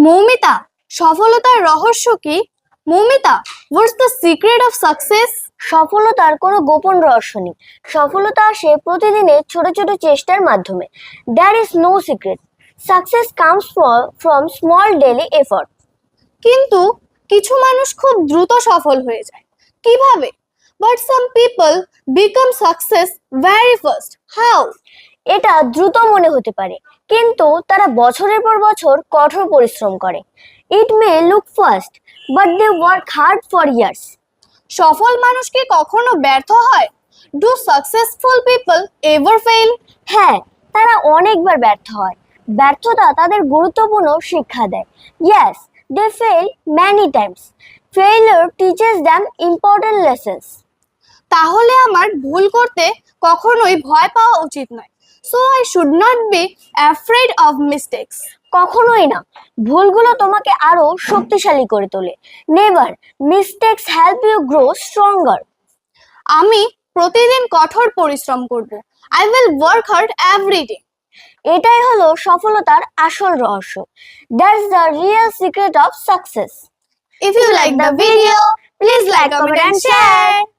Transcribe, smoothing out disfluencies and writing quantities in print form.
মৌমিতা, সফলতার রহস্য কি? Moumita, what's the secret of success? সফলতার কোনো গোপন রহস্য নেই। সফলতা আসে প্রতিদিনের ছোট ছোট চেষ্টার মাধ্যমে। There is no secret. Success comes from small daily effort. কিন্তু কিছু মানুষ খুব দ্রুত সফল হয়ে যায়, কিভাবে? But some people become success very fast, how? এটা দ্রুত মনে হতে পারে, কিন্তু তারা বছরের পর বছর কঠোর পরিশ্রম করে। It may look fast, but they work hard for years. সফল মানুষ কি কখনো ব্যর্থ হয়? Do successful people ever fail? হ্যাঁ, তারা অনেকবার ব্যর্থ হয়। ব্যর্থতা তাদের গুরুত্বপূর্ণ শিক্ষা দেয়। Yes, they fail many times. Failure teaches them important lessons. তাহলে আমার ভুল করতে কখনোই ভয় পাওয়া উচিত নয়। So I should not be afraid of mistakes. কখনোই না। ভুলগুলো তোমাকে আরো শক্তিশালী করে তোলে। Never. Mistakes help you grow stronger. আমি প্রতিদিন কঠোর পরিশ্রম করব। I will work hard every day. এটাই হলো সফলতার আসল রহস্য। That's the real secret of success. If you like the video, please like, comment and share.